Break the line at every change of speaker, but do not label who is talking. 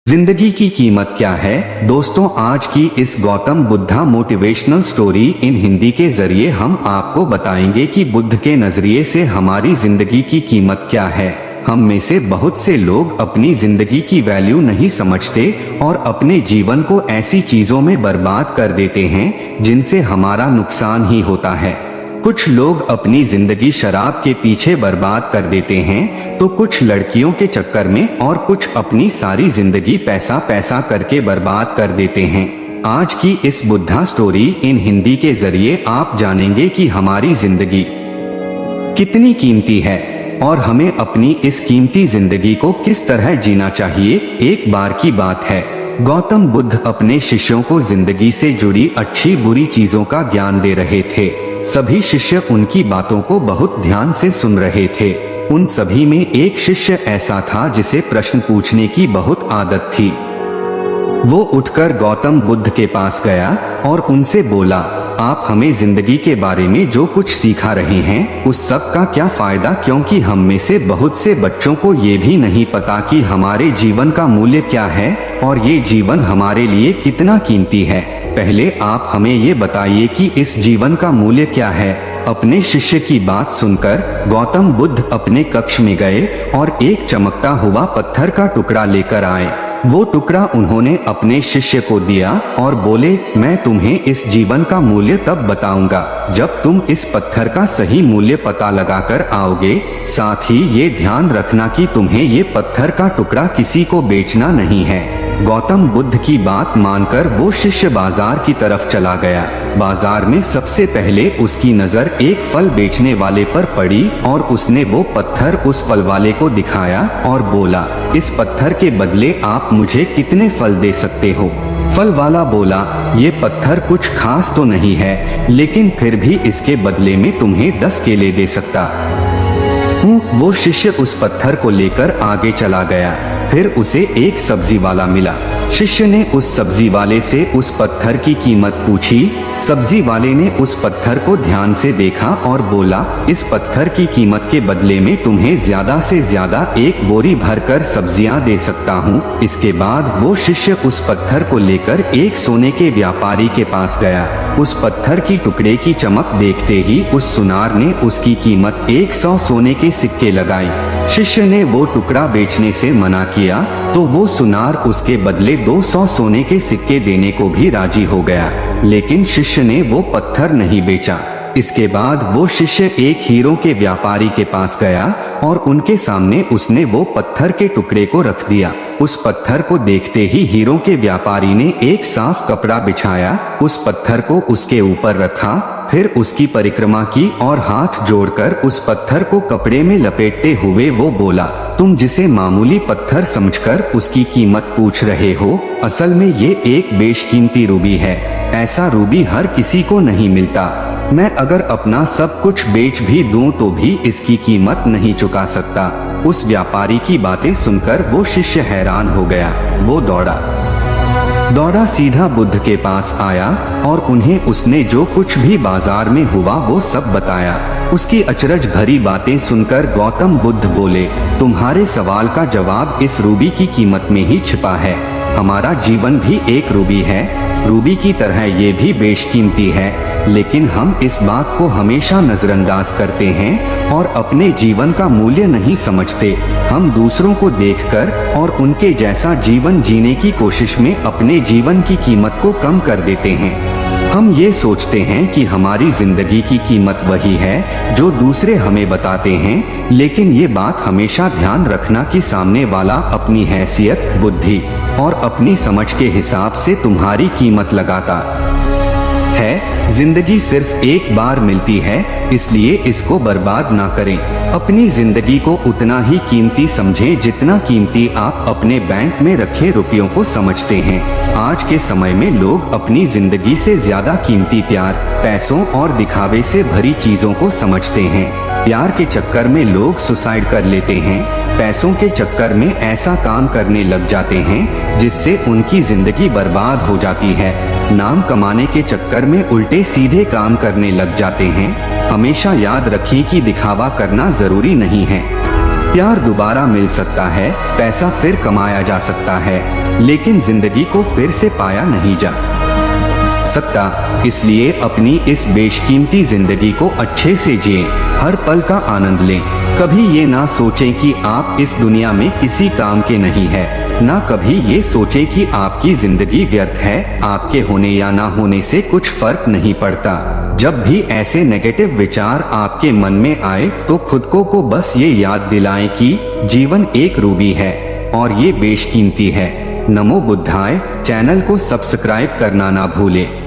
जिंदगी की कीमत क्या है। दोस्तों, आज की इस Gautam Buddha motivational story in Hindi के जरिए हम आपको बताएंगे कि बुद्ध के नजरिए से हमारी जिंदगी की कीमत क्या है। हम में से बहुत से लोग अपनी जिंदगी की वैल्यू नहीं समझते और अपने जीवन को ऐसी चीजों में बर्बाद कर देते हैं जिनसे हमारा नुकसान ही होता है। कुछ लोग अपनी जिंदगी शराब के पीछे बर्बाद कर देते हैं तो कुछ लड़कियों के चक्कर में और कुछ अपनी सारी जिंदगी पैसा पैसा करके बर्बाद कर देते हैं। आज की इस बुद्धा स्टोरी इन हिंदी के जरिए आप जानेंगे कि हमारी जिंदगी कितनी कीमती है और हमें अपनी इस कीमती जिंदगी को किस तरह जीना चाहिए। एक बार की बात है, गौतम बुद्ध अपने शिष्यों को जिंदगी से जुड़ी अच्छी बुरी चीजों का ज्ञान दे रहे थे। सभी शिष्य उनकी बातों को बहुत ध्यान से सुन रहे थे। उन सभी में एक शिष्य ऐसा था जिसे प्रश्न पूछने की बहुत आदत थी। वो उठकर गौतम बुद्ध के पास गया और उनसे बोला, आप हमें जिंदगी के बारे में जो कुछ सिखा रहे हैं उस सब का क्या फायदा, क्योंकि हम में से बहुत से बच्चों को ये भी नहीं पता कि हमारे जीवन का मूल्य क्या है और ये जीवन हमारे लिए कितना कीमती है। पहले आप हमें ये बताइए कि इस जीवन का मूल्य क्या है। अपने शिष्य की बात सुनकर गौतम बुद्ध अपने कक्ष में गए और एक चमकता हुआ पत्थर का टुकड़ा लेकर आए। वो टुकड़ा उन्होंने अपने शिष्य को दिया और बोले, मैं तुम्हें इस जीवन का मूल्य तब बताऊंगा जब तुम इस पत्थर का सही मूल्य पता लगाकर आओगे। साथ ही ये ध्यान रखना कि तुम्हें ये पत्थर का टुकड़ा किसी को बेचना नहीं है। गौतम बुद्ध की बात मानकर वो शिष्य बाजार की तरफ चला गया। बाजार में सबसे पहले उसकी नजर एक फल बेचने वाले पर पड़ी और उसने वो पत्थर उस फल वाले को दिखाया और बोला, इस पत्थर के बदले आप मुझे कितने फल दे सकते हो। फल वाला बोला, ये पत्थर कुछ खास तो नहीं है, लेकिन फिर भी इसके बदले में तुम्हें 10 केले दे सकता हूँ। वो शिष्य उस पत्थर को लेकर आगे चला गया। फिर उसे एक सब्जी वाला मिला। शिष्य ने उस सब्जी वाले से उस पत्थर की कीमत पूछी। सब्जी वाले ने उस पत्थर को ध्यान से देखा और बोला, इस पत्थर की कीमत के बदले में तुम्हें ज्यादा से ज्यादा 1 बोरी भरकर सब्जियां दे सकता हूँ। इसके बाद वो शिष्य उस पत्थर को लेकर एक सोने के व्यापारी के पास गया। उस पत्थर की टुकड़े की चमक देखते ही उस सुनार ने उसकी कीमत 100 सोने के सिक्के लगाई। शिष्य ने वो टुकड़ा बेचने से मना किया तो वो सुनार उसके बदले 200 सोने के सिक्के देने को भी राजी हो गया, लेकिन शिष्य ने वो पत्थर नहीं बेचा। इसके बाद वो शिष्य एक हीरों के व्यापारी के पास गया और उनके सामने उसने वो पत्थर के टुकड़े को रख दिया। उस पत्थर को देखते ही हीरों के व्यापारी ने एक साफ कपड़ा बिछाया, उस पत्थर को उसके ऊपर रखा, फिर उसकी परिक्रमा की और हाथ जोड़कर उस पत्थर को कपड़े में लपेटते हुए वो बोला, तुम जिसे मामूली पत्थर समझकर उसकी कीमत पूछ रहे हो, असल में ये एक बेशकीमती रूबी है। ऐसा रूबी हर किसी को नहीं मिलता। मैं अगर अपना सब कुछ बेच भी दूं तो भी इसकी कीमत नहीं चुका सकता। उस व्यापारी की बातें सुनकर वो शिष्य हैरान हो गया। वो दौड़ा सीधा बुद्ध के पास आया और उन्हें उसने जो कुछ भी बाजार में हुआ वो सब बताया। उसकी अचरज भरी बातें सुनकर गौतम बुद्ध बोले, तुम्हारे सवाल का जवाब इस रूबी की कीमत में ही छिपा है। हमारा जीवन भी एक रूबी है। रूबी की तरह ये भी बेशकीमती है, लेकिन हम इस बात को हमेशा नजरअंदाज करते हैं और अपने जीवन का मूल्य नहीं समझते। हम दूसरों को देखकर और उनके जैसा जीवन जीने की कोशिश में अपने जीवन की कीमत को कम कर देते हैं। हम ये सोचते हैं कि हमारी जिंदगी की कीमत वही है जो दूसरे हमें बताते हैं, लेकिन ये बात हमेशा ध्यान रखना कि सामने वाला अपनी हैसियत, बुद्धि और अपनी समझ के हिसाब से तुम्हारी कीमत लगाता है। जिंदगी सिर्फ एक बार मिलती है, इसलिए इसको बर्बाद ना करें। अपनी जिंदगी को उतना ही कीमती समझें जितना कीमती आप अपने बैंक में रखे रुपयों को समझते हैं। आज के समय में लोग अपनी जिंदगी से ज्यादा कीमती प्यार, पैसों और दिखावे से भरी चीजों को समझते हैं। प्यार के चक्कर में लोग सुसाइड कर लेते हैं। पैसों के चक्कर में ऐसा काम करने लग जाते हैं जिससे उनकी जिंदगी बर्बाद हो जाती है। नाम कमाने के चक्कर में उल्टे सीधे काम करने लग जाते हैं। हमेशा याद रखें कि दिखावा करना जरूरी नहीं है। प्यार दोबारा मिल सकता है, पैसा फिर कमाया जा सकता है, लेकिन जिंदगी को फिर से पाया नहीं जा सकता। इसलिए अपनी इस बेशकीमती जिंदगी को अच्छे से जिए, हर पल का आनंद लें। कभी ये ना सोचें कि आप इस दुनिया में किसी काम के नहीं है, ना कभी ये सोचें कि आपकी जिंदगी व्यर्थ है। आपके होने या ना होने से कुछ फर्क नहीं पड़ता। जब भी ऐसे नेगेटिव विचार आपके मन में आए तो खुद को बस ये याद दिलाएं कि जीवन एक रूबी है और ये बेशकीमती है। नमो बुद्धाय। चैनल को सब्सक्राइब करना ना भूलें।